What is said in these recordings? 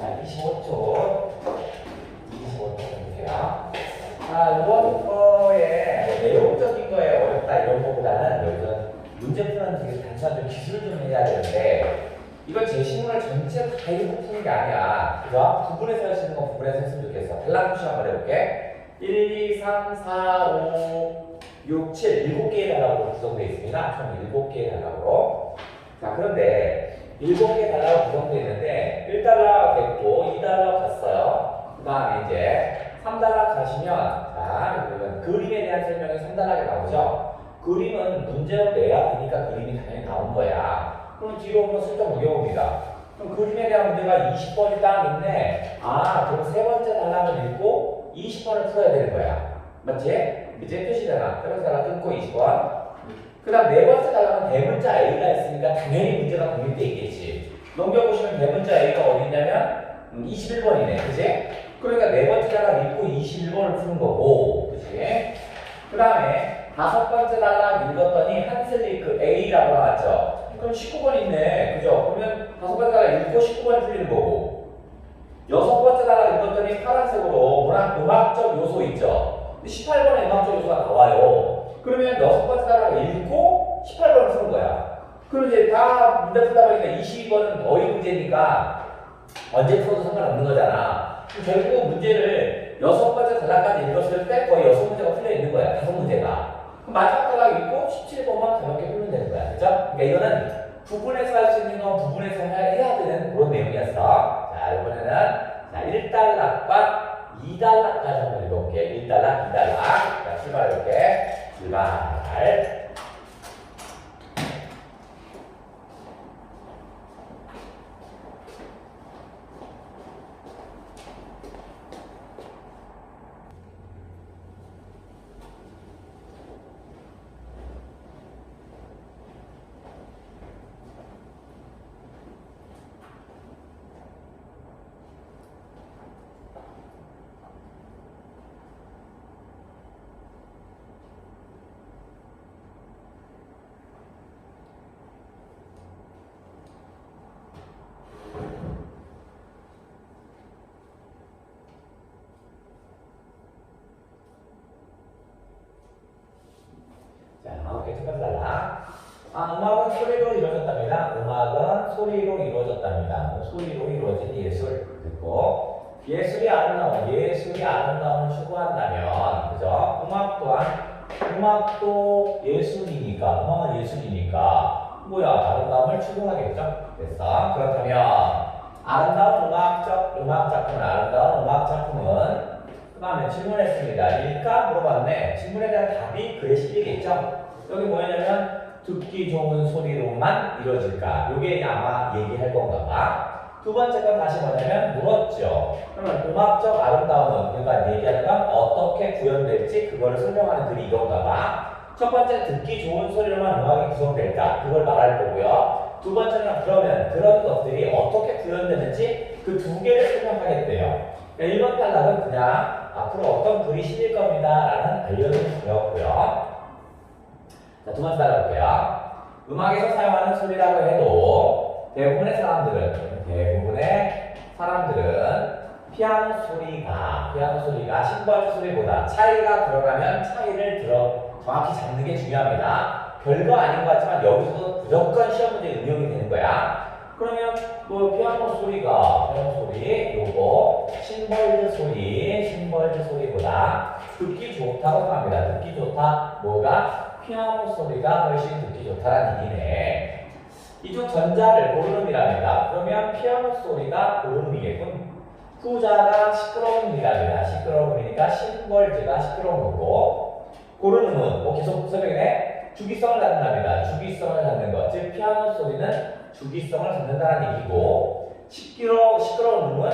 자, 25초. 25초 주세요. 자, 이번 거에 내용적인 거에 어렵다 이런 거보다는 요즘 문제 푸는 되게 단순한 좀 기술 좀 해야 되는데 이건 제시문을 전체 다 읽고 푸는 게 아니야. 그죠? 부분에서 할 수 있는 건 부분에서 했으면 좋겠어. 단락표시 한번 해볼게. 1, 2, 3, 4, 5, 6, 7, 7개의 단락으로 구성되어 있습니다. 총 7개의 단락으로. 자, 그런데 7개의 단락으로 구성되어 있는데 1단락 됐고 2단락 갔어요. 그 다음에 이제 3단락 가시면 자, 그러면 그림에 대한 설명이 3단락에 나오죠. 그림은 문제로 내야 되니까 그림이 당연히 나온 거야. 그럼 뒤로 한번 슬쩍 넘겨봅니다. 그럼 그림에 대한 문제가 20번이 딱 있네. 아, 그럼 세 번째 단락을 읽고 20번을 풀어야 되는 거야. 맞지? 이제 표시잖아. 세 번째 단락 끊고 20번. 그 다음 네 번째 단락은 대문자 A가 있으니까 당연히 문제가 공유되어 있겠지. 넘겨보시면 대문자 A가 어디 있냐면 21번이네. 그치? 그러니까 네 번째 단락 읽고 21번을 푸는 거고. 그치? 그 다음에 다섯 번째 단락 읽었더니 한슬리크 A라고 나왔죠. 그럼 19번 있네. 그죠? 그러면 다섯 번째 단락 읽고 19번이 풀리는 거고. 여섯 번째 단락 읽었더니 파란색으로 음악적 요소 있죠. 18번에 음악적 요소가 나와요. 그러면 여섯 번째 단락 읽고 18번을 푸는 거야. 그럼 이제 다 문제 풀다 보니까 22번은 어휘 문제니까 언제 풀어도 상관없는 거잖아. 결국 문제를 여섯 번째 단락까지 읽었을 때 거의 여섯 문제가 풀려 있는 거야. 다섯 문제가. 그럼 마지막 단락 읽고 17번만 가볍게 풀면 되는 거야. 그죠? 그러니까 이거는 부분에서 할 수 있는 건 부분에서 해야 되는 그런 내용이었어. 자, 이번에는 자, 1단락과 2단락까지 한번 읽어볼게. 1단락, 2단락. 자, 출발해볼게. 출발. 자, 오케이. 첫 번째 단락. 음악은 소리로 이루어졌답니다. 음악은 소리로 이루어졌답니다. 소리로 이루어진 예술. 듣고, 예술이 아름다움을 추구한다면, 그죠? 음악도 예술이니까, 음악은 예술이니까, 뭐야, 아름다움을 추구하겠죠? 됐어. 그렇다면, 아름다운 음악 작품은, 그 다음에 질문했습니다. 일까? 물어봤네. 질문에 대한 답이 글에 실리겠죠? 여기 뭐냐면 듣기 좋은 소리로만 이루어질까? 요게 아마 얘기할 건가 봐. 두 번째 건 다시 뭐냐면 물었죠. 그러면 음악적 아름다움은 그러니까 얘기하는 건 어떻게 구현될지 그거를 설명하는 글이 이건가 봐. 첫 번째 듣기 좋은 소리로만 음악이 구성될까? 그걸 말할 거고요. 두 번째는 그러면 그런 것들이 어떻게 구현되는지 그 두 개를 설명하겠대요. 1번 단락은 그냥 앞으로 어떤 글이 실릴 겁니다 라는 알려주는 거였고요. 자, 두 번째 단락 볼게요. 음악에서 사용하는 소리라고 해도 대부분의 사람들은 피아노 소리가 심벌 소리보다 차이가 들어가면 차이를 정확히 잡는 게 중요합니다. 별거 아닌 것 같지만 여기서도 무조건 시험 문제에 응용이 되는 거야. 그러면 뭐 피아노 소리 요거 심벌즈 소리보다 듣기 좋다고 생각합니다. 듣기 좋다 뭐가 피아노 소리가 훨씬 듣기 좋다는 얘기네. 이쪽 전자를 고르름이랍니다. 그러면 피아노 소리가 고르름이겠군. 후자가 시끄러움이랍니다. 시끄러움이니까 심벌즈가 시끄러운 거고, 고르름은 뭐 계속 설명이네. 주기성을 갖는답니다. 주기성을 갖는 것. 즉 피아노 소리는 주기성을 갖는다는 얘기고, 시끄러운 음은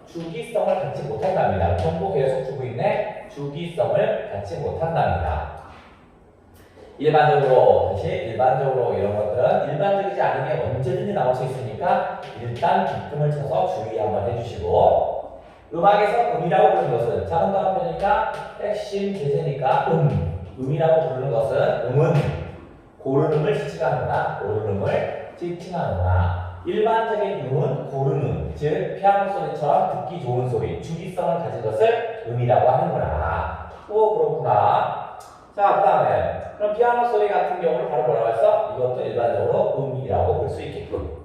주기성을 갖지 못한답니다. 정보 계속 주고 있네. 주기성을 갖지 못한답니다. 일반적으로 이런 것들은 일반적이지 않은 게 언제든지 나올 수 있으니까 일단 빗금을 쳐서 주의 한번 해주시고, 음악에서 음이라고 부르는 것은 작은 단어표니까 핵심 제재니까 음이라고 부르는 것은 음은 고르름을 지칭하는구나. 일반적인 음은 고르는, 즉 피아노 소리처럼 듣기 좋은 소리, 주기성을 가진 것을 음이라고 하는구나. 오, 그렇구나. 자, 그 다음에 그럼 피아노 소리 같은 경우는 바로 뭐라고 했어? 이것도 일반적으로 음이라고 볼 수 있겠군.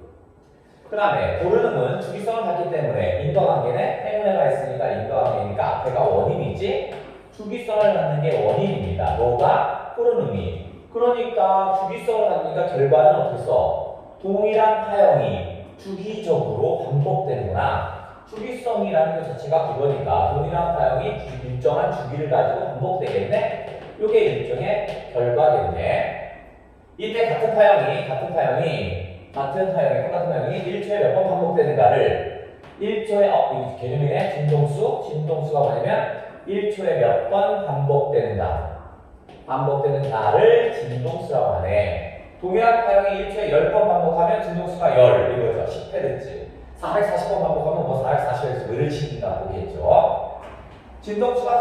그 다음에 고르는 음은 주기성을 갖기 때문에 인과관계네. 행운해가 있으니까 인과관계니까 앞에가 원인이지 주기성을 갖는 게 원인입니다. 뭐가? 고르는 음이. 그러니까 주기성을 갖으니까 결과는 어떻게 써? 동일한 파형이 주기적으로 반복되는구나. 주기성이라는 것 자체가 그거니까 동일한 파형이 일정한 주기를 가지고 반복되겠네. 이게 일종의 결과겠네. 이때 같은 파형이 똑같은 파형이 1초에 몇 번 반복되는가를 1초에 이 개념이네. 진동수가 뭐냐면 1초에 몇 번 반복되는가를 진동수라고 하네. 동일한 파형이 1초에 10번 반복하면 진동수가 10 이거죠. 10Hz. 440번 반복하면 뭐 440Hz 뭐 이런 식인가 보겠죠. 진동수가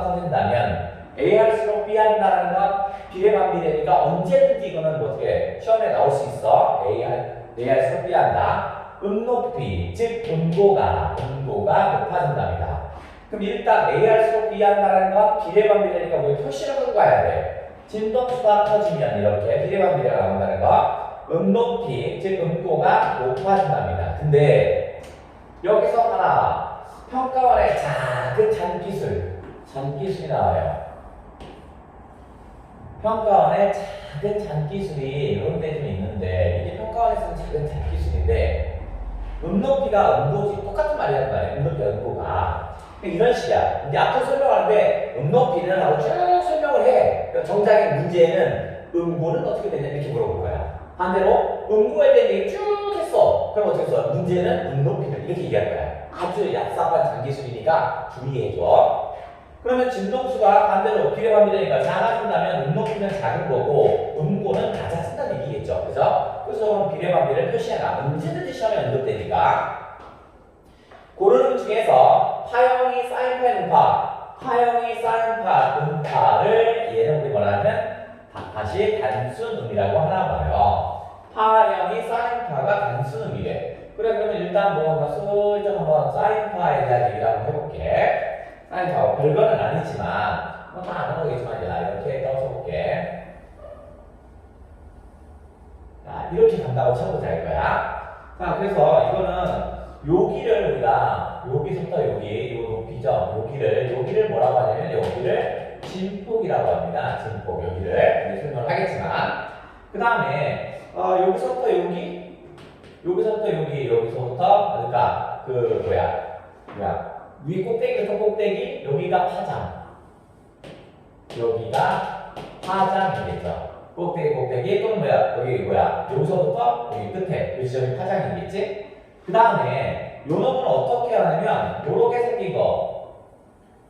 커진다면 A 할수록 B 한다는 건 비례반비례니까 언제든지 이거는 뭐 어떻게 시험에 나올 수 있어. A 할수록 B 한다. 높이, 즉 음고가 높아진답니다. 그럼 일단 A 할수록 B 한다는 건 비례반비례니까 우리 표시를 하고 가야 돼. 진동수가 커지면 이렇게 비례반비례가 나온다는 거. 높이, 즉 음고가 높아진답니다. 근데 여기서 하나 평가원의 작은 잔기술이 나와요. 평가원의 작은 잔기술이 이런 데 좀 있는데 이게 평가원에서는 작은 잔기술인데 높이가 음고지 똑같은 말이란 말이에요. 높이가 음고가 이런 식이야. 이제 앞으로 설명하는데 높이는 하고 쭉 설명을 해. 정작의 문제는 음고는 어떻게 되냐 이렇게 물어볼 거야. 반대로 음고에 대한 얘기 쭉 했어. 그럼 어떻게 써? 문제는 높이를 이렇게 얘기할 거야. 아주 얍삽한 잔기술이니까 주의해줘. 그러면 진동수가 반대로 비례반비례니까 작아진다면 높이는 작은 거고 음고는 낮아진다는 얘기겠죠. 그죠? 그래서 비례반비례를 표시해놔. 언제든지 시험에 언급되니까. 고르는 중에서 파형이 사인파 음파를 얘는 우리 뭐냐면 다시 단순음이라고 하나 봐요. 파형이 사인파가 단순음이래. 그래, 그러면 일단 뭐 슬쩍 한번 사인파에 대한 얘기를 한번 해볼게. 사인파 별거는 아니지만 뭐 다 아는 거겠지만 이렇게 써볼게. 자, 이렇게 간다고 쳐보자 이거야. 자, 그래서 이거는 여기를 우리가 여기서부터 여기 요 높이죠. 여기를 뭐라고 하냐면 여기를 진폭이라고 합니다. 진폭 여기를 설명을 하겠지만 그 다음에 여기서부터 그러니까 그 위 꼭대기부터 꼭대기 여기가 파장이겠죠. 꼭대기 또는 여기서부터 여기 끝에 이 지점이 파장이겠지. 그 다음에 요 놈은 어떻게 하냐면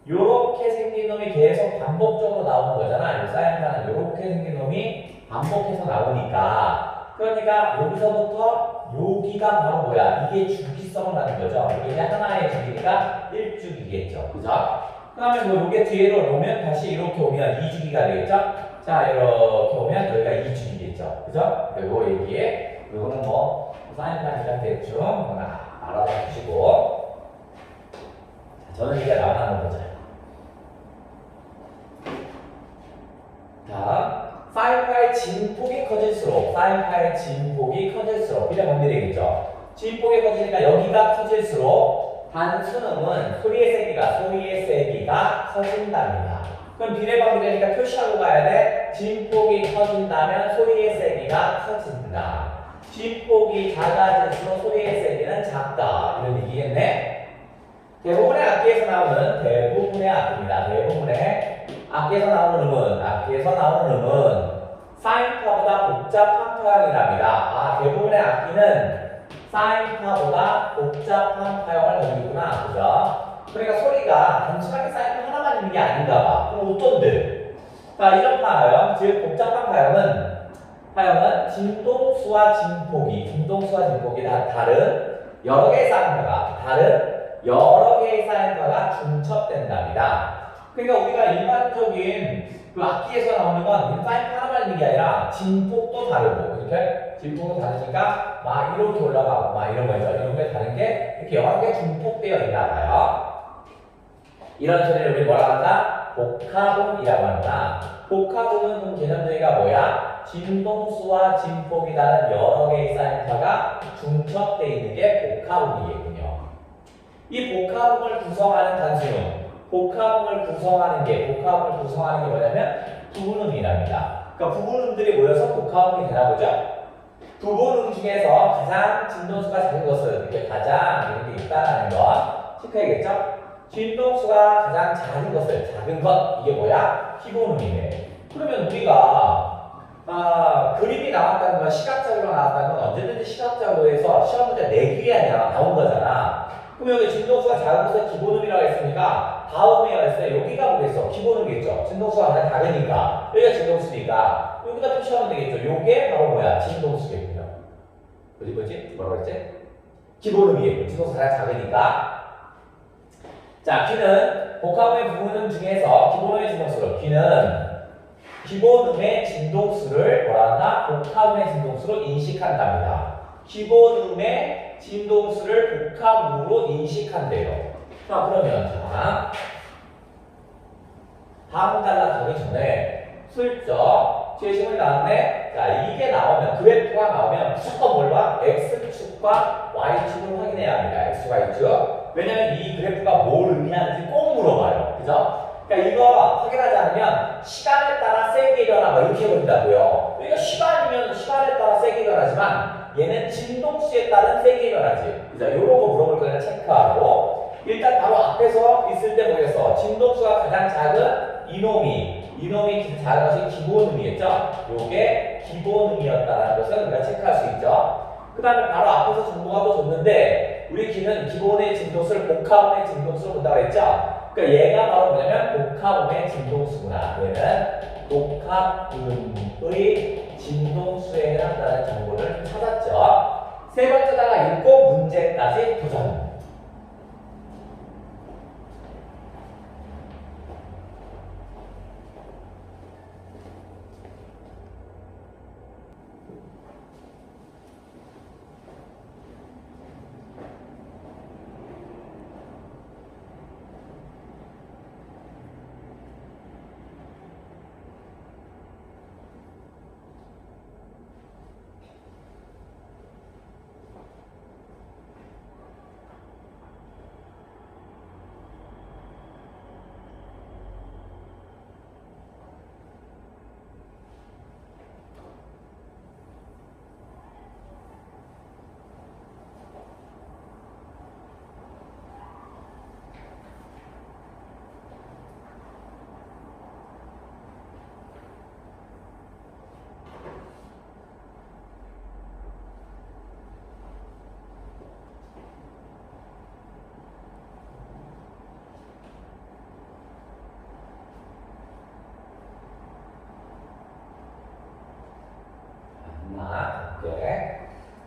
요렇게 생긴 놈이 계속 반복적으로 나오는 거잖아. 이 사인파는 요렇게 생긴 놈이 반복해서 나오니까 그러니까 여기서부터 여기가 바로 이게 주기성을 갖는 거죠. 이게 하나의 주기니까 1주기겠죠. 그죠? 그 다음에 뭐 요게 뒤로 오면 다시 이렇게 오면 2주기가 되겠죠? 자, 이렇게 오면 여기가 2주기겠죠. 그죠? 요 얘기에 요거는 뭐 사인파니까 대충 알아봐 주시고 저는 이게 나와나는 거죠. 다음 사인파의 진폭이 커질수록 비례반비례겠죠. 진폭이 커지니까 여기가 커질수록 단순음은 소리의 세기가 커진답니다. 그럼 비례반비례니까 표시하고 가야 돼. 진폭이 커진다면 소리의 세기가 커진다. 진폭이 작아질수록 소리의 세기는 작다. 이런 얘기겠네. 대부분의 악기에서 나오는 악기에서 나오는 음은 사인파보다 복잡한 파형이랍니다. 대부분의 악기는 사인파보다 복잡한 파형을 가지고 있구나. 그죠? 그러니까 소리가 단순하게 사인파 하나만 있는 게 아닌가 봐. 그럼 어떤데? 자, 이런 파형, 즉 복잡한 파형은 진동수와 진폭이 다 다른 여러 개의 사인파가 중첩된답니다. 그러니까 우리가 일반적인 그 악기에서 나오는 건 사인 하나만 있는 게 아니라 진폭도 다르고 이렇게 진폭도 다르니까 막 이렇게 올라가고 막 이런 거죠. 이런 게 다른 게 이렇게 여러 개 중폭되어 있나 봐요. 이런 소리를 우리 뭐라고 한다? 복합음이라고 한다. 복합음은 좀 개념적이가 뭐야? 진동수와 진폭이라는 여러 개의 사인파가 중첩되어 있는 게 복합음이겠군요. 이 복합음을 구성하는 단수는 복합음을 구성하는 게 뭐냐면 부분음이랍니다. 그러니까 부분음들이 모여서 복합음이 되나 보죠? 부분음 중에서 가장 진동수가 작은 것은 이렇게 가장 이런 게 있다는 거 체크해야겠죠? 진동수가 가장 작은 것 이게 뭐야? 기본음이네. 그러면 우리가 그림이 나왔다는 건 시각자료가 나왔다는 건 언제든지 시각자료에서 시험 문제 내기에 나온 거잖아. 그럼 여기 진동수가 작은 것은 기본음이라고 했으니까 다음이라고 했을 때 여기가 뭐겠어? 기본음이겠죠. 진동수가 가장 작으니까 여기가 진동수니까 여기다 표시하면 되겠죠. 요게 바로 뭐야? 진동수겠군요. 뭐지? 뭐라고 했지? 기본음이겠고 진동수가 가장 작으니까. 자, 귀는 복합음의 부분음 중에서 기본음의 진동수로 귀는 기본음의 진동수를 뭐라 한다? 복합음의 진동수로 인식한답니다. 기본음의 진동수를 복합음으로 인식한대요. 자, 그러면 자, 다음 단락 가기 전에 슬쩍 제시문이 나왔네. 자, 이게 나오면 그래프가 나오면 무조건 뭘 봐? X축과 Y축을 확인해야 합니다. X축, Y축. 왜냐면 이 그래프가 뭘 의미하는지 꼭 물어봐요. 그죠? 그러니까 이거 확인하지 않으면 시간에 따라 세게 변하고 이렇게 해버린다고요. 그러니까 시간이면 시간에 따라 세게 변하지만 얘는 진동수에 따른 세게 변하지. 그죠? 요런 거 물어볼 거니까 체크하고 일단 바로 앞에서 있을 때 뭐겠어? 진동수가 가장 작은 이놈이 작은 것이 기본음이겠죠? 요게 기본음이었다는 것을 우리가 체크할 수 있죠. 그 다음에 바로 앞에서 정보가 또 줬는데 우리 귀는 기본의 진동수를 복합음의 진동수로 본다고 했죠? 그러니까 얘가 바로 뭐냐면 복합음의 진동수구나. 얘는 복합음의 진동수에 해당한다는 정보를 찾았죠. 세 번째다가 읽고 문제까지 도전.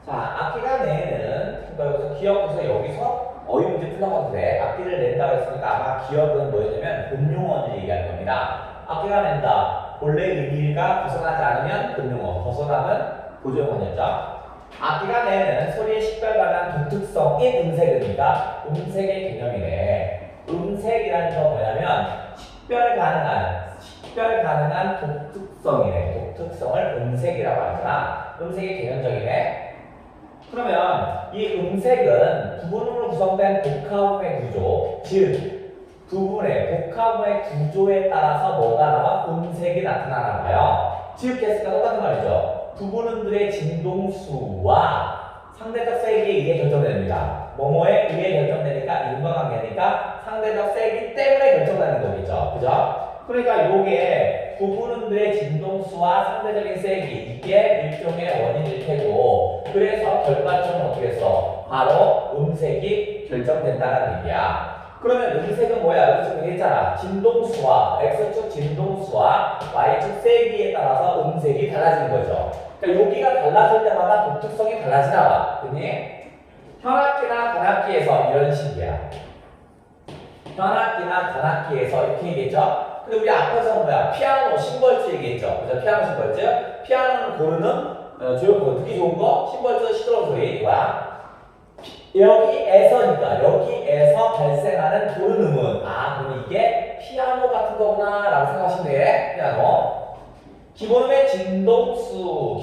자, 악기가 내는, 그러니까 여기서 기억해서 여기서 어휘 문제 풀러가도 돼. 악기를 낸다고 했으니까 아마 기억은 뭐였냐면 본용어를 얘기하는 겁니다. 악기가 낸다. 본래 의미가 벗어나지 않으면 본용어, 벗어나면 보조용어였죠. 악기가 내는 소리의 식별가능한 독특성이 음색이니까 음색의 개념이네. 음색이라는 건 뭐냐면 식별 가능한 독특성이네. 독특성을 음색이라고 하잖아. 음색의 개념적이네. 그러면 이 음색은 부분으로 구성된 복합음의 구조, 즉 부분의 복합음의 구조에 따라서 뭐가 나와? 음색이 나타나나 봐요. 즉 개수가 똑같은 말이죠. 부분음들의 진동수와 상대적 세기에 의해 결정됩니다. 뭐뭐에 의해 결정되니까 인과관계니까 상대적 세기 때문에 결정되는 거겠죠. 그죠? 그러니까 요게 부분음들의 진동수와 상대적인 세기 이게 일종의 원인일 테고 그래서 결과적으로 어떻게 해서 바로 음색이 결정된다는 얘기야. 그러면 음색은 뭐야? 여기서 얘기했잖아. 진동수와 X축 진동수와 Y축 세기에 따라서 음색이 달라지는 거죠. 그러니까 여기가 달라질 때마다 독특성이 달라지나 봐. 그니 현악기나 단악기에서 이런 식이야. 현악기나 단악기에서 이렇게 얘기했죠. 근데 우리 앞에서 뭐야? 피아노 심벌즈 얘기했죠. 그죠? 피아노 심벌즈. 피아노는 고르는 듣기 좋은 거, 심벌즈 시끄러운 소리 이거야. 여기에서 발생하는 고르는 그럼 이게 피아노 같은 거구나 라고 생각하시면 돼. 피아노. 기본음의 진동수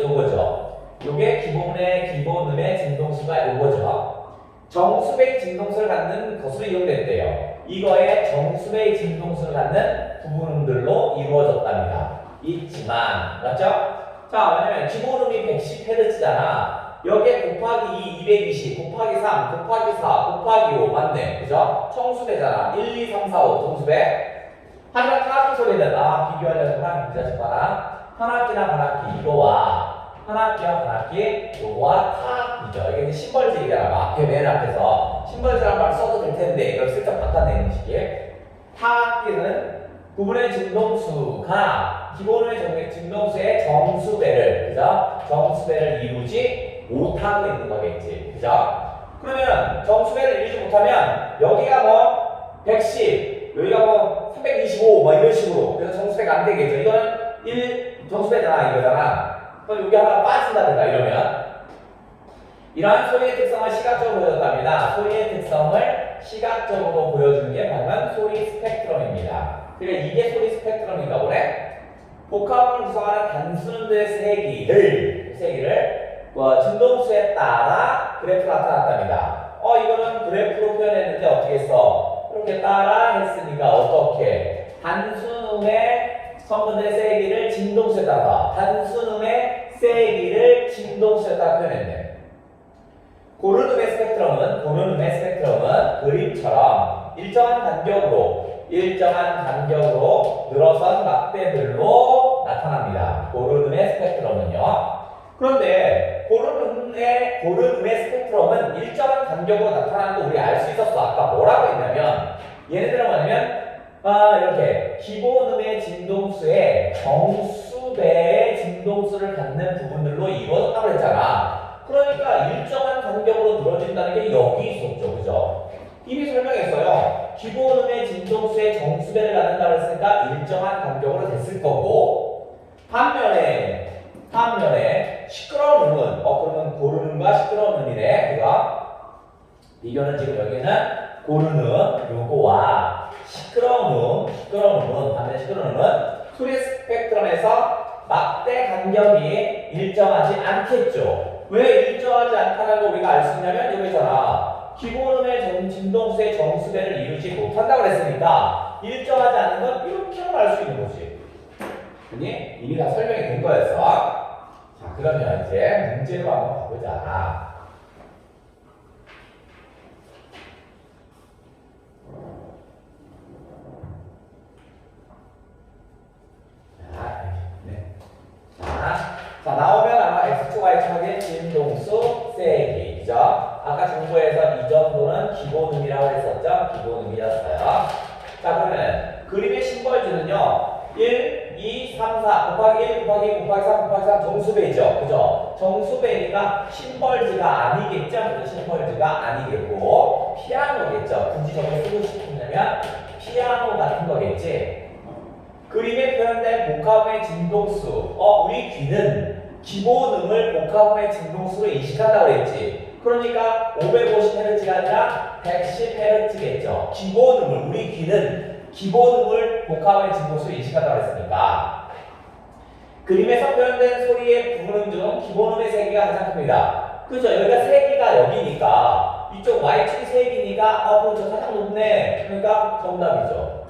요거죠. 요게 기본음의 진동수가 요거죠. 정수배의 진동수를 갖는 것으로 이용됐대요. 이거의 정수배의 진동수를 갖는 부분음들로 이루어졌답니다. 있지만, 맞죠? 자, 왜냐면 기본음이 110Hz잖아. 여기에 곱하기 2, 220, 곱하기 3, 곱하기 4, 곱하기 5, 맞네. 그죠? 청수배잖아. 1, 2, 3, 4, 5, 청수배. 하지만 타악기 소리는, 비교하려면 이 자식 봐라. 현악기나 반악기, 현악기와 반악기, 요거와 타악기죠. 이게 이제 심벌즈 얘기하라고. 앞에, 맨 앞에서. 심벌즈라는 말을 써도 될 텐데, 이걸 슬쩍 바꿔내는 식이에요. 타악기는 부분의 진동수가 기본의 진동수의 정수배를, 그죠? 정수배를 이루지 못하고 있는 거겠지. 그죠? 그러면 정수배를 이루지 못하면 여기가 뭐 110, 여기가 325, 이런 식으로. 그래서 정수배가 안 되겠죠. 이거는 정수배잖아, 이거잖아. 그럼 여기 하나 빠진다든가 이러면. 이러한 소리의 특성을 시각적으로 보여줬답니다. 소리의 특성을 시각적으로 보여주는 게 바로 소리 스펙트럼입니다. 그러니까 이게 소리 스펙트럼인가 보네. 복합음을 구성하는 단순음들의 세기를 진동수에 따라 그래프로 나타났답니다. 이거는 그래프로 표현했는데 어떻게 했어? 이렇게 따라 했으니까 어떻게? 단순음의 성분의 세기를 진동수에 따라 단순음의 세기를 진동수에 따라 표현했네. 고른음의 스펙트럼은 그림처럼 일정한 간격으로 늘어선 막대들로 나타납니다. 고른음의 스펙트럼은요. 그런데 고른음의 스펙트럼은 일정한 간격으로 나타나는 거 우리 알 수 있었어. 아까 뭐라고 했냐면 얘네들은 뭐냐면 이렇게 기본음의 진동수에 정수배의 진동수를 갖는 부분들로 이루어졌다고 했잖아. 그러니까 일정한 간격으로 늘어진다는 게 여기 있었죠. 그죠? 이미 설명했어요. 기본음의 진동수의 정수배를 갖는다고 했으니까 일정한 간격으로 됐을 거고, 반면에 시끄러운 음은 그러면 고른음과 시끄러운 음이네. 그가 비교는 지금 여기는 고른음 요거와 시끄러운 음은 반면에 시끄러운 음은 소리 스펙트럼에서 막대 간격이 일정하지 않겠죠. 왜 일정하지 않다는 거 우리가 알 수 있냐면 여기잖아. 기본음의 진동수의 정수배를 이루지 못한다고 그랬으니까 일정하지 않은 건 이렇게만 알 수 있는 거지. 그니 이미 다 설명이 된 거였어. 자, 그러면 이제 문제로 한번 가보자. 자, 나오면 아마 X2, Y2의 진동수 세기. 그죠? 아까 정보에서 이 정도는 기본음이라고 했었죠? 기본음이었어요. 자, 그러면 그림의 심벌즈는요. 1, 2, 3, 4 곱하기 1, 곱하기 2, 곱하기 3, 곱하기 3 정수배이죠. 그죠? 정수배니까 심벌즈가 아니겠죠? 그죠? 심벌즈가 아니겠고 피아노겠죠. 굳이 저걸 쓰고 싶으면 피아노 같은 거겠지. 그림에 표현된 복합음의 진동수. 우리 귀는 기본음을 복합음의 진동수로 인식한다고 했지. 그러니까 550Hz가 아니라 110Hz겠죠. 우리 귀는 기본음을 복합음의 진동수로 인식한다고 했으니까. 그림에서 표현된 소리의 부분음 중 기본음의 세기가 가장 큽니다. 그죠? 여기가 세기가 여기니까 이쪽 Y축이 세기니까 그렇죠. 가장 높네. 그러니까 정답이죠.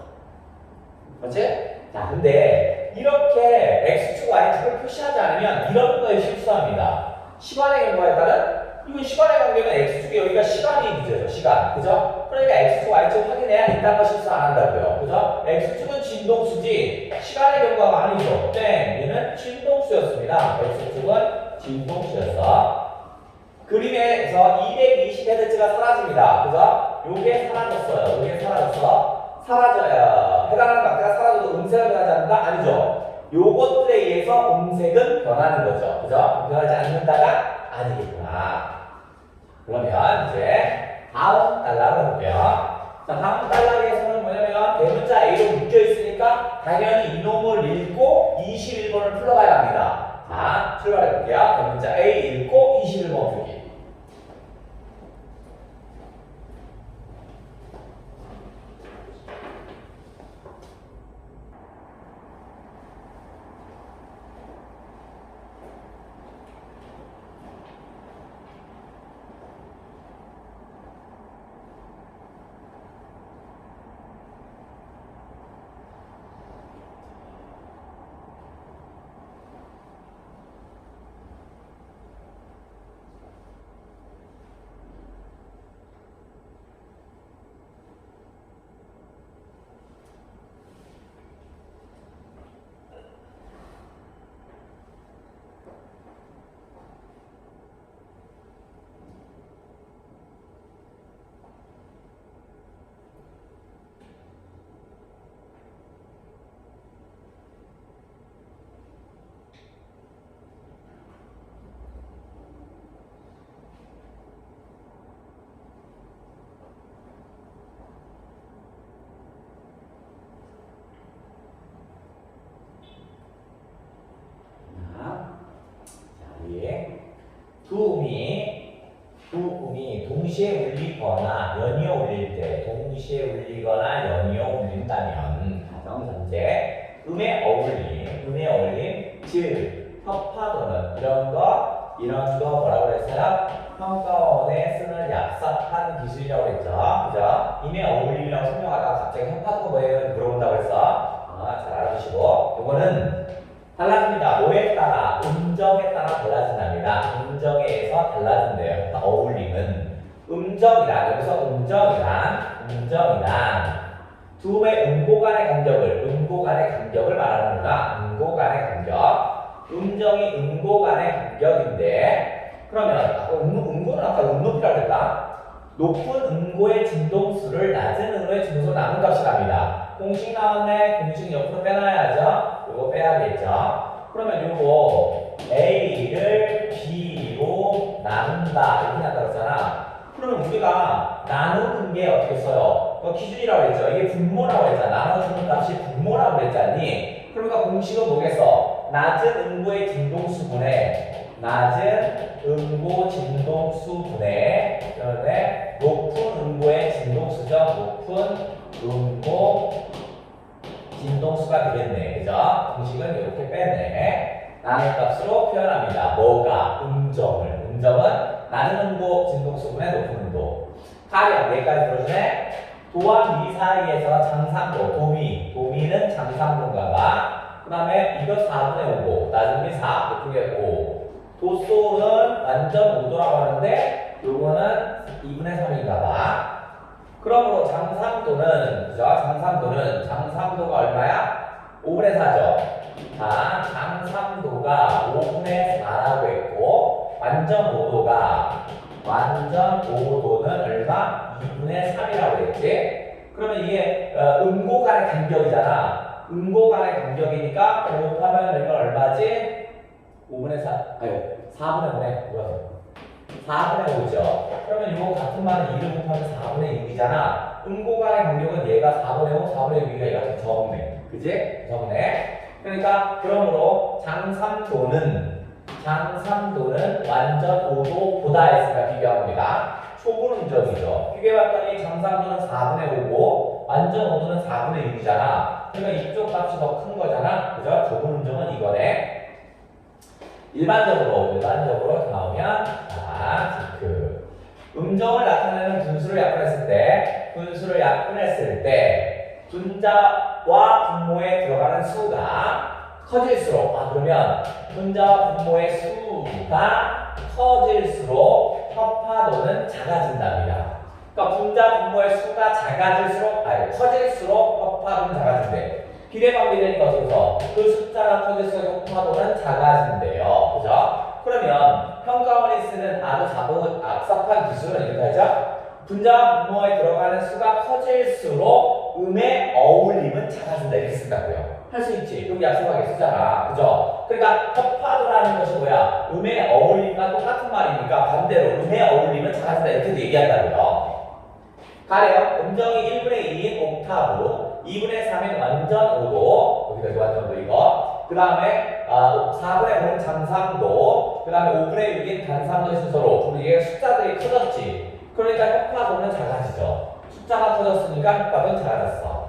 맞지? 자, 근데 이렇게 X축, Y축을 표시하지 않으면 이런 거에 실수합니다. 시간의 경과에 따른 이건 시간의 관계는 X축이 여기가 시간이 문제죠. 시간. 그죠? 그러니까 X축, Y축 확인해야 이딴 거 실수 안 한다고요. 그죠? X축은 진동수지 시간의 경과가 아니죠. 얘는 진동수였습니다. X축은 진동수였어. 그림에서 220Hz가 사라집니다. 그죠? 요게 사라졌어요. 요게 사라져요. 해당하는 막대가 사라져도 음색은 변하지 않는다? 아니죠. 요것들에 의해서 음색은 변하는 거죠. 그죠? 변하지 않는다가 아니겠구나. 그러면 이제 다음 달락을 볼게요. 자, 다음 달락에서는 뭐냐면 대문자 A로 묶여 있으니까 당연히 이놈을 읽고 21번을 풀러가야 합니다. 자, 출발해 볼게요. 대문자 A 읽고 21번 풀기. 두 음이 동시에 울리거나 연이어 울릴 때, 동시에 울리거나 연이어 울린다면 가정전제 음의 어울림, 즉 협파도는 이런 거 뭐라고 그랬어요? 평가원에 쓰는 얍삽한 기술이라고 했죠. 그죠? 음의 어울림이라고 설명하다가 갑자기 협파도가 뭐예요? 물어본다고 했어. 잘 알아두시고 이거는 달라집니다. 뭐에 따라? 음정에 따라 달라진답니다. 음정에 의해서 달라진대요. 어울림은 음정이란, 여기서 음정이란 두 음의 음고 간의 간격을 말하는구나. 음고 간의 간격. 음정이 음고 간의 간격인데, 그러면 음고는 아까 음높이라고 했다. 높은 음고의 진동수를 낮은 음고의 진동수로 나눈 값이랍니다. 공식 나왔네. 공식 옆으로 빼놔야죠. 요거 빼야겠죠. 그러면 요거 A를 B로 나눈다 이렇게 한다고 했잖아. 그러면 우리가 나누는 게 어떻게 써요? 기준이라고 했죠. 이게 분모라고 했잖아. 나눠주는 값이 분모라고 했잖니. 그러니까 공식은 뭐겠어? 낮은 음고의 진동수분의 그다음에 높은 음고의 진동수죠. 높은 음고 진동수가 되겠네. 그죠? 공식은 이렇게 뺐네. 나눌 값으로 표현합니다. 뭐가? 음정은 낮은 음고 진동수분의 높은 음도. 가령 여기까지 들어주네. 도와 미 사이에서 장상도, 도미는 장상도인가봐. 그 다음에 이거 4분의 5고, 낮은 미 4, 높은 게 5. 도소는 완전 5도라고 하는데, 요거는 2분의 3인가봐. 그러므로 장상도는, 장상도가 얼마야? 5분의 4죠. 자, 장상도가 5분의 4라고 했고, 완전 5도는 얼마? 2분의 3이라고 했지? 그러면 이게 음고 간의 간격이잖아. 음고 간의 간격이니까 곱하면 이건 얼마지? 4분의 5죠. 그러면 이거 같은 말은 2를 곱하면 4분의 6이잖아. 음고 간의 간격은 얘가 4분의 5, 4분의 6이가 얘가 적네. 그지? 적네. 그러니까 그러므로 장상도는 완전 5도보다 했으니까 비교합니다. 초분 음정이죠. 비교해봤더니 장상도는 4분의 5고 완전 5도는 4분의 6이잖아. 그러니까 이쪽 값이 더 큰 거잖아. 그죠? 초분 음정은 이거네. 일반적으로 나오면 음정을 나타내는 분수를 약분했을 때 분자와 분모에 들어가는 수가 커질수록 그러면 분자와 분모의 수가 커질수록 협파도는 작아진답니다. 그러니까 분자 분모의 수가 커질수록 협파도는 작아진대. 비례방비례니까 어떻게 그 숫자가 커질수록 협파도는 작아진대요. 그죠? 그러면 평가원이 쓰는 아주 얍삽한 기술은 이렇게 하죠. 분자와 분모에 들어가는 수가 커질수록 음의 어울림은 작아진다 이렇게 쓴다고요. 할 수 있지. 여기 약속하게 쓰잖아. 그죠? 그러니까 협파도라는 것이 뭐야? 음의 어울림과 똑같은 말이니까 반대로 음의 어울림은 작아진다 이렇게 얘기한다고요. 가령 음정이 1분의 2인 옥타브, 2분의 3인 완전 오도, 여기까지 완전 오도 이거. 그 다음에 4분의 5는 장삼도, 그 다음에 5분의 6인 단삼도의 순서로. 그리고 이게 숫자들이 커졌지. 그러니까 협화도는 작아지죠. 숫자가 커졌으니까 협화도는 작아졌어.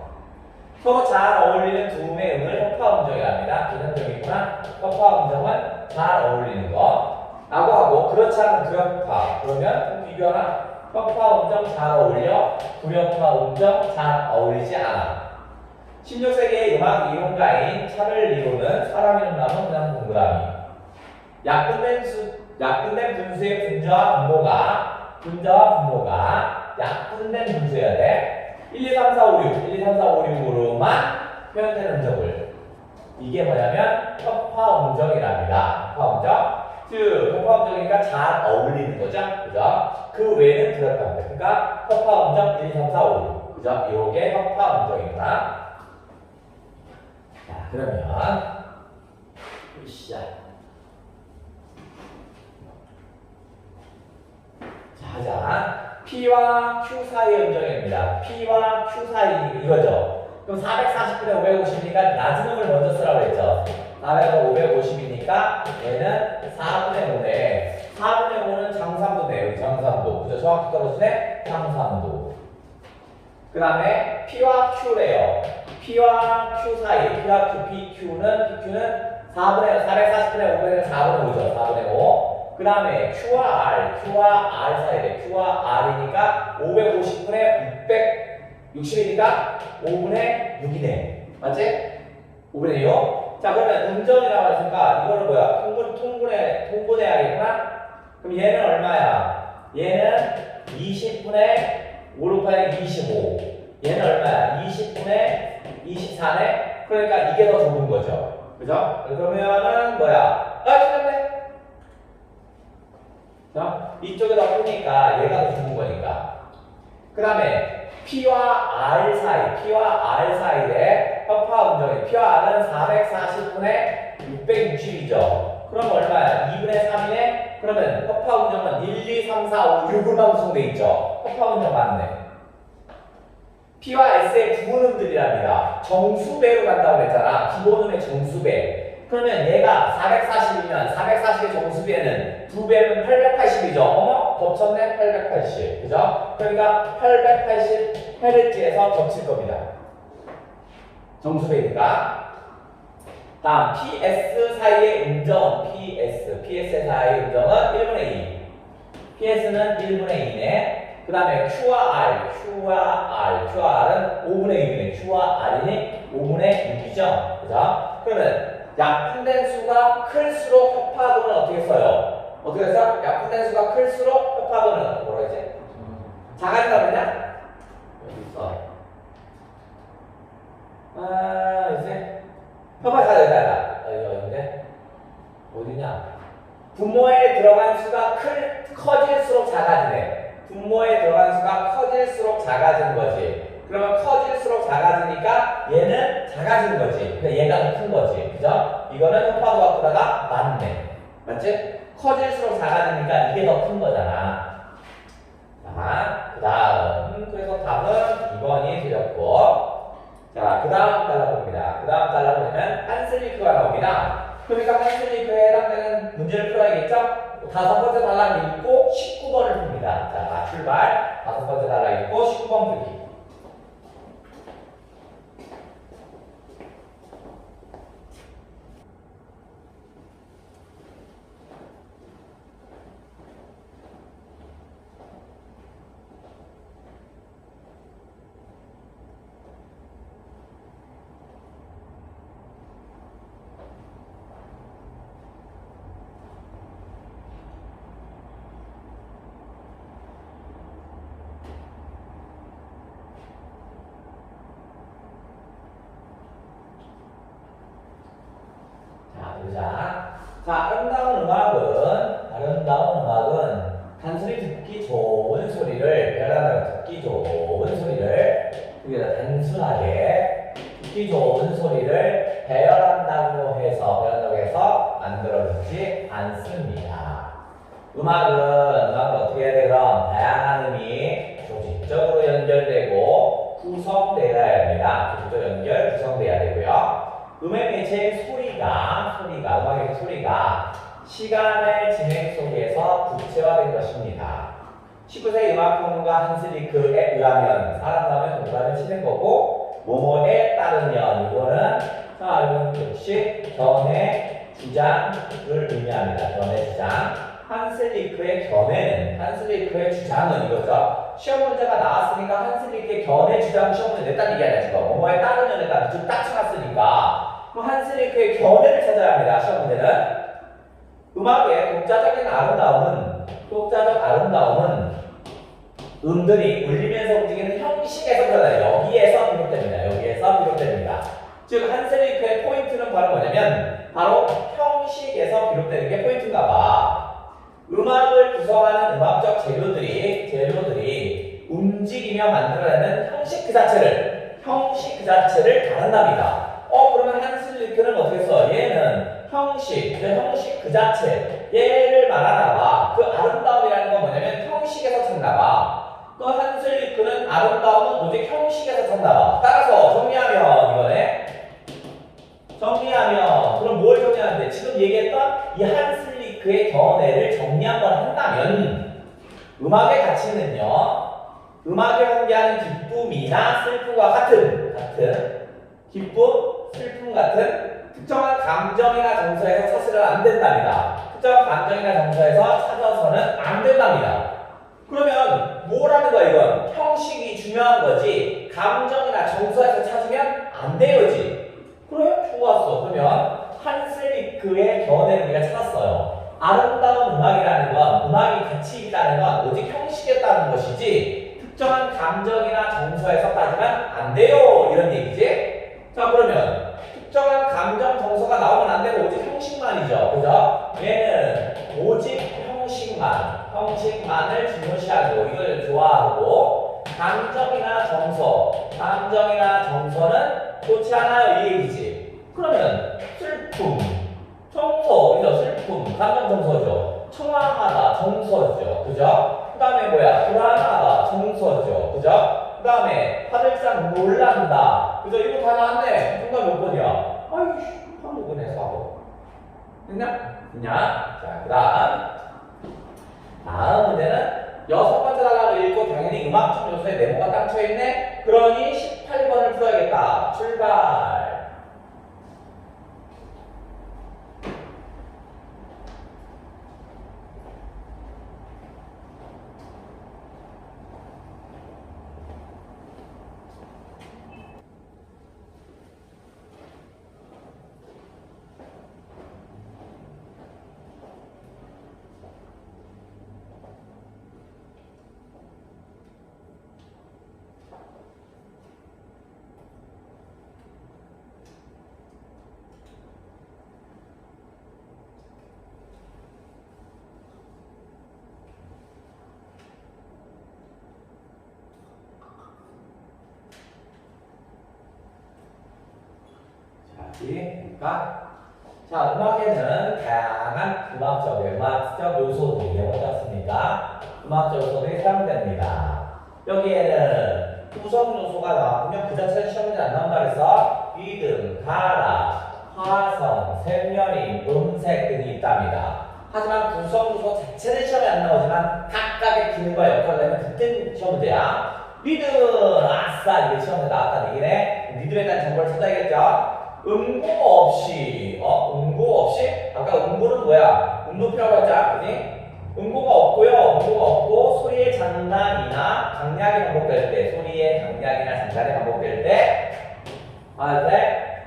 서로 잘 어울리는 두 음의 음을 협화 음정이랍니다. 기능적이구나. 협화 음정은 잘 어울리는 거. 라고 하고, 그렇지 않은 불협화. 그러면 비교하나? 협화 음정 잘 어울려, 불협화 음정 잘 어울리지 않아. 16세기의 음악 이론가인 샤를 리로는 사람 이름 나면 그냥 동그라미. 약분된 분수의 분자와 분모가 약분된 분수여야 돼. 1, 2, 3, 4, 5, 6, 1, 2, 3, 4, 5, 6으로만 표현되는 음정을. 이게 뭐냐면 협화 음정이랍니다. 협화 음정. 즉, 협화 음정이니까 잘 어울리는 거죠. 그죠? 그 외에는 불협화입니다. 그러니까 협화 음정 1, 2, 3, 4, 5, 6. 그죠? 요게 협화 음정이구나. 자, 그러면 시작. 자, P와 Q 사이의 음정입니다. P와 Q 사이 이거죠. 그럼 440분의 550이니까 낮은 음을 먼저 쓰라고 했죠. 400은 550이니까 얘는 4분의 5네. 4분의 5는 장삼도네요. 여기 장삼도. 그죠? 정확히 떨어지네? 장삼도. 그 다음에 P와 Q래요. P와 Q 사이. P와 Q, PQ는 440분의 5는 4분의 5죠. 4분의 5. 그 다음에 Q와 R 사이래. Q와 R이니까 550분의 660이니까 5분의 6이네. 맞지? 5분의 6. 자, 그러면 음정이라고 했으니까 이거를 뭐야? 통분해야겠구나? 그럼 얘는 얼마야? 얘는 20분의 5 곱하기 25. 얘는 얼마야? 20분의 24네? 그러니까 이게 더 좁은 거죠. 그죠? 그러면은 뭐야? 틀렸네? 자, 이쪽에다 보니까 얘가 더 좁은 거니까. 그 다음에 P와 R 사이에 협화 음정이 P와 R은 440분의 660이죠. 그럼 얼마야? 2분의 3이네? 그러면 협화 음정은 1, 2, 3, 4, 5, 6으로만 구성되어 있죠. 협화 음정 맞네. P와 S의 부분음들이랍니다. 정수배로 간다고 했잖아. 기본음의 정수배. 그러면 얘가 440이면 440의 정수배는 2배면 880이죠. 어머? 겹쳤네? 880. 그죠? 그러니까 880Hz에서 겹칠 겁니다. 정수배니까. 다음 PS 사이의 음정. PS 사이의 음정은 1분의 2. PS는 1분의 2네. 그 다음에 Q와 R은 5분의 6이네. Q와 R이 5분의 6이죠. 그죠? 그러면 약분된 수가 클수록 협화도는 어떻게 써요? 어떻게 해서? 약분된 수가 클수록 협화도는 뭐라 했지? 작아진다 그랬냐? 여기 있어. 이제 협화 가져야 여기인데 어디냐? 분모에 들어간 수가 커질수록 작아지네. 분모에 들어간 수가 커질수록 작아지는 거지. 그러면 커질수록 작아지니까 얘는 작아지는 거지. 그러니까 얘가 더 큰 거지. 그죠? 이거는 협화도가 크다가 맞네. 맞지? 커질수록 작아지니까 이게 더 큰 거잖아. 자, 그 다음. 그래서 답은 2번이 되었고. 자, 그 다음 달라 봅니다. 그 다음 달라 보면 한슬리크가 나옵니다. 그러니까 한슬리크에 해당되는 문제를 풀어야겠죠? 5번째 단락 읽고 19번을 풉니다. 자, 출발. 5번째 단락 읽고 19번 풀기. 자, 아름다운 음악은 단순히 듣기 좋은 소리를 배열한다고 듣기 좋은 소리를 단순하게 듣기 좋은 소리를 배열한다고 해서 만들어지지 않습니다. 음악은 어떻게 해야 돼? 그럼 다양한 음이 조직적으로 연결되고 구성되어야 합니다. 조직적 연결, 구성되어야 되고요. 음의 매체인 음악의 소리가 시간의 진행 속에서 구체화된 것입니다. 19세기 음악평론가 한스리크에 의하면 사람 나오면 동사를 치는 거고 뭐뭐에 따르면 이거는 이건 역시 견해 주장을 의미합니다. 견해 주장. 한스리크의 주장은 이거죠. 시험 문제가 나왔으니까 한스리크의 견해 주장 시험 문제 냈다는 얘기 아니야 지금. 뭐뭐에 따르면 일단 좀 딱 쳐놨으니까 그럼 한스리크의 견해를 찾아야 합니다. 시험 문제는 음악의 독자적 아름다움은 음들이 울리면서 움직이는 형식에서 드러나요. 여기에서 비롯됩니다. 즉 한스리크의 포인트는 바로 뭐냐면 바로 형식에서 비롯되는 게 포인트인가 봐. 음악을 구성하는 음악적 재료들이 움직이며 만들어내는 형식 그 자체를 다룬답니다. 그러면 한스리크는 어떻게 써? 얘는 형식 그 자체 얘를 말하나 봐. 그 아름다움이라는 건 뭐냐면 형식에서 찾나 봐. 그 한스리크는 아름다움은 오직 형식에서 찾나 봐. 따라서 정리하면 그럼 뭘 정리하는데 지금 얘기했던 이 한스리크의 견해를 정리한 걸 한다면 음악의 가치는요. 음악이 환기하는 기쁨이나 슬픔과 같은 슬픔 같은 특정한 감정이나 정서에서 찾으면 안 된답니다. 특정한 감정이나 정서에서 찾아서는 안 된답니다. 그러면 뭐라는 거야 이건? 형식이 중요한 거지 감정이나 정서에서 찾으면 안 되지. 그래? 좋았어. 그러면 한스리크의 견해를 우리가 찾았어요. 아름다운 음악이라는 건 음악이 가치 있다는 건 오직 형식에 따른 것이지 특정한 감정이나 정서에서 따지면 안 돼요. 이런 얘기지? 자 그러면 특정한 감정, 정서가 나오면 안 되고 오직 형식만이죠. 그죠? 얘는 오직 형식만을 중요시하고 이걸 좋아하고 감정이나 정서는 좋지 않아요. 이 얘기지. 그러면 슬픔, 감정 정서죠. 청아하다, 정서죠. 그죠? 그 다음에 불안하다, 정서죠. 그죠? 그 다음에 화들짝 놀란다. 그죠? 이거 다 나왔네. 정답 몇 번이야? 한국은에 4번. 됐냐? 자, 다음 문제는 6번째 단락을 읽고 당연히 음악적 요소에 네모가 딱 쳐있네. 그러니 18번을 풀어야겠다. 출발. 그러니까 자 음악에는 다양한 음악적 요소들이 내어졌습니다. 음악적 요소들이 사용됩니다. 여기에는 구성 요소가 나왔으면 그 자체는 시험문제 안 나온다 그래서 리듬, 가락, 화성, 샘열림, 음색 등이 있답니다. 하지만 구성 요소 자체는 시험에 안 나오지만 각각의 기능과 역할을 하면 그때는 시험문제야. 리듬, 아싸 이게 시험에 나왔다는 얘기네. 리듬에 대한 정보를 찾아야겠죠. 음고 없이 아까 음고는 뭐야? 음도표라고 했잖아, 그지? 음고가 없고 소리의 장난이나 강약이 반복될 때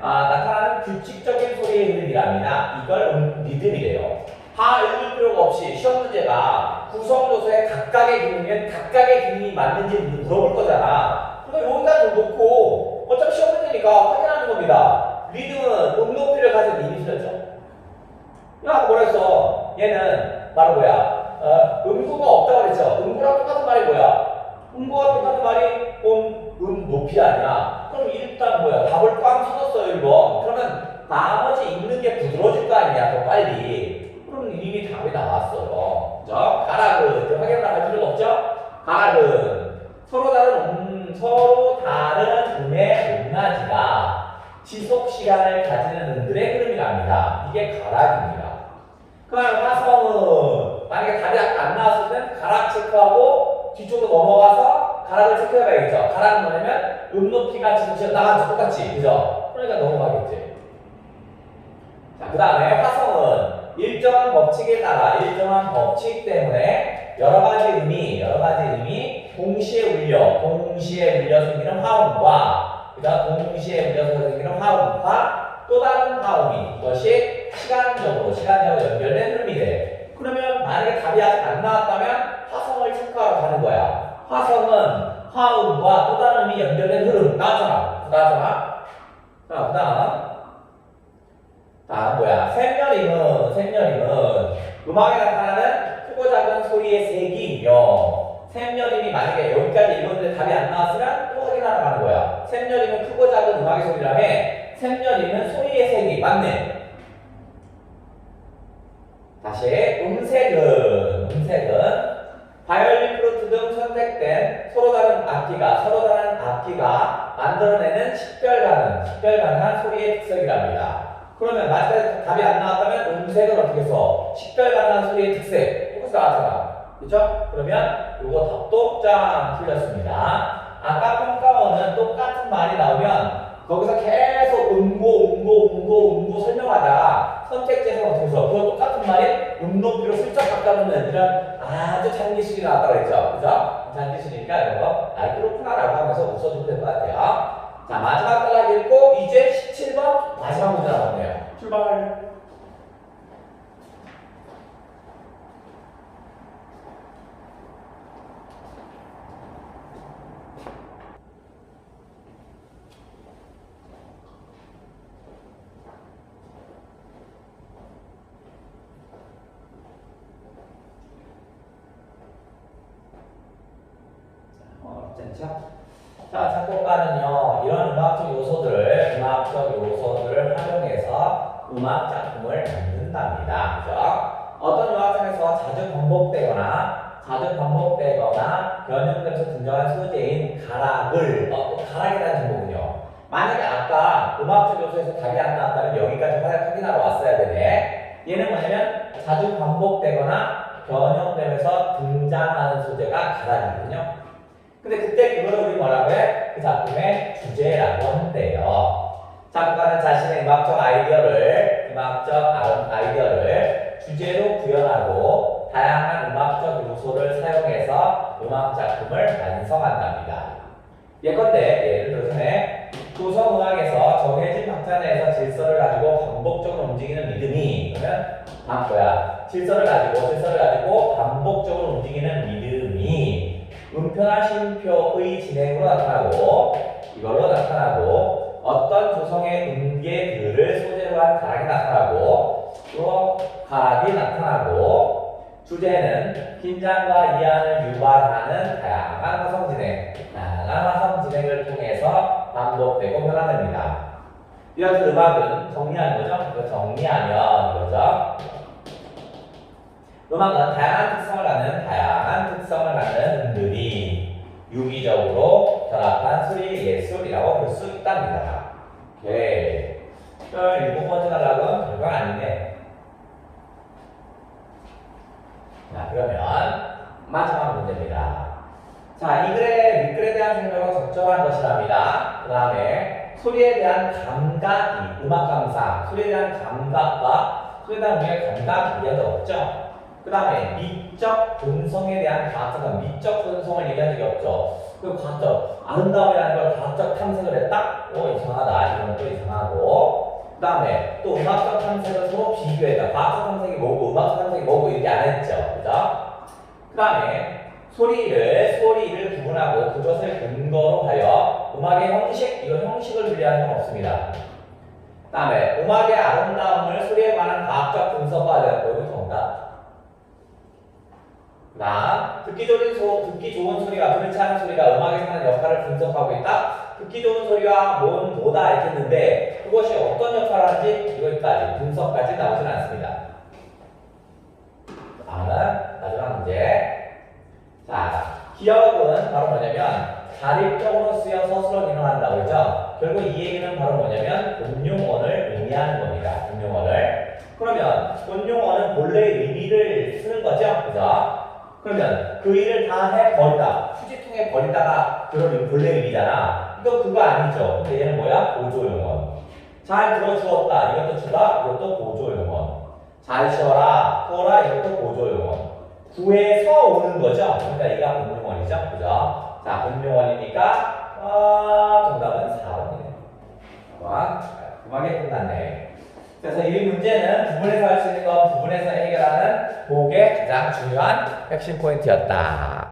나타나는 규칙적인 소리의 흐름이랍니다. 이걸 리듬이래요. 다 읽을 필요가 없이 시험 문제가 구성 요소의 각각의 기능이 맞는지 물어볼 거잖아. 그러니까 여기다 좀 놓고 어차피 시험 문제니까 확인하는 겁니다. 리듬은 높이를 가진 이미 틀렸죠? 야, 뭐라 했어? 얘는 바로 음구가 없다고 그랬죠? 음구랑 똑같은 말이 뭐야? 음구와 똑같은 말이 높이 아니야? 그럼 일단 답을 꽝 쳐줬어요, 1번. 그러면 나머지 읽는 게 부드러워질 거 아니냐, 더 빨리. 그럼 이미 답이 나왔어요. 그죠? 가락은, 확인을 할 필요가 없죠? 가락은 서로 다른 음의 높낮이가 지속 시간을 가지는 음들의 흐름이랍니다. 이게 가락입니다. 그럼 화성은 만약에 답이 안 나왔을 땐 가락 체크하고 뒤쪽으로 넘어가서 가락을 체크해봐야겠죠. 가락은 뭐냐면 음 높이가 지속 시간 나가서 똑같이, 그죠? 그러니까 넘어가겠지. 자, 그 다음에 화성은 일정한 법칙에 따라 일정한 법칙 때문에 여러 가지 음이 동시에 울려 생기는 화음과 그다음 동시에 울려서 생기는 화음과 또 다른 화음이 이것이 시간적으로 연결된 흐름이 돼. 그러면 만약에 답이 아직 안 나왔다면 화성을 체크하러 가는 거야. 화성은 화음과 또 다른 음이 연결된 흐름 나왔잖아. 자, 다음 뭐야? 샘여림은 음악에 나타나는 크고 작은 소리의 색이며, 샘여림이 만약에 여기까지 읽었는데 답이 안 나왔으면 또 확인하러 가는 거야. 샘여림은 크고 작은 음악의 소리라며, 샘여림은 소리의 색이 맞네. 다시 음색은 바이올린, 플루트 등 선택된 서로 다른 악기가 만들어내는 식별 가능한 소리의 특색이랍니다. 그러면 마지막에 답이 안 나왔다면 음색은 어떻게 써? 식별 가능한 소리의 특색. 똑같이 나왔잖아. 그죠? 그러면 이거 답도 짱 틀렸습니다. 아까 평가원은 똑같은 말이 나오면 거기서 계속 음고 설명하다가 선택지에서 어떻게 써? 그거 똑같은 말이 높이로 슬쩍 바꿔놓는 이런 아주 장기술이 나왔다고 했죠. 그죠? 장기술이니까 이거 그렇구나라고 하면서 웃어주면 될 것 같아요. 자, 마지막 단락 읽고 이제 17번 마지막 문제 나왔네요. 출발! 자, 작곡가는요, 이런 음악적 요소들을 활용해서 음악 작품을 만든답니다. 그죠? 어떤 음악장에서 자주 반복되거나 변형되면서 등장한 소재인 가락이라는 제목은요. 만약에 아까 음악적 요소에서 답이 안 나왔다면 여기까지 확인하러 왔어야 되네. 얘는 뭐냐면 자주 반복되거나 변형되면서 등장하는 소재가 가락이거든요. 근데 그때 그거를 우리 뭐라고 해? 그 작품의 주제라고 한대요. 작곡가는 자신의 음악적 아이디어를 주제로 구현하고 다양한 음악적 요소를 사용해서 음악 작품을 완성한답니다. 예컨대 예를 들어서 조성음악에서 정해진 박자 내에서 질서를 가지고 반복적으로 움직이는 리듬이 그러면 질서를 가지고 반복적으로 움직이는 리듬이 음표나 쉼표의 진행으로 나타나고 어떤 조성의 음계들을 소재로 한 가락이 나타나고 또 가락이 나타나고 주제는 긴장과 이안을 유발하는 다양한 화성 진행을 통해서 반복되고 변화됩니다. 이렇듯 음악은 정리하는 거죠. 정리하면 이거죠. 음악은 다양한 특성을 갖는 음들이 유기적으로 결합한 소리 예술이라고 볼 수 있답니다. 오케이. 17번째 단락은 별거 아니네. 자, 그러면 마지막 문제입니다. 자, 이 밑글에 대한 설명은 적절한 것이랍니다. 그 다음에 소리에 대한 감각이, 음악 감상, 소리에 대한 감각과 소리에 대한 우리의 감각 이해도 없죠. 그 다음에 미적 본성에 대한 미적 본성을 얘기한 적이 없죠. 그 과학적, 아름다움이라는 걸 과학적 탐색을 했다? 이상하다. 이건 또 이상하고. 그 다음에 또 음악적 탐색을 서로 비교했다. 과학적 탐색이 뭐고, 음악적 탐색이 뭐고, 이렇게 안 했죠. 그죠? 그 다음에 소리를 구분하고 그것을 근거로 하여 음악의 형식을 분리하는 건 없습니다. 그 다음에 음악의 아름다움을 소리에 관한 과학적 분석과 이거 정답. 듣기 좋은 소리가 그렇지 않은 소리가 음악에서 하는 역할을 분석하고 있다. 듣기 좋은 소리와 뭐다 이렇게 했는데 그것이 어떤 역할을 하는지 이거까지 분석까지 나오진 않습니다. 다음은 마지막 문제. 자, 기억은 바로 뭐냐면 자립적으로 쓰여 서술어 기능한다고 그러죠. 결국 이 얘기는 바로 뭐냐면 본용어를 의미하는 겁니다. 본용어를. 그러면 본용어는 본래의 의미를 쓰는 거죠. 그죠? 그러면 그 일을 다 해버리다. 휴지통에 버리다가 그런 본래 의미잖아. 이거 그거 아니죠. 근데 얘는 뭐야? 보조용어. 잘 들어주었다. 이것도 주다. 이것도 보조용어. 잘 쉬어라. 구워라. 이것도 보조용어. 구해서 오는 거죠. 그러니까 얘가 본용어이죠. 그죠? 자, 본용어니까 정답은 4번이네요. 금방에 끝났네. 그래서 이 문제는 부분에서 할 수 있는 건 부분에서 해결하는 그게 가장 중요한 핵심 포인트였다.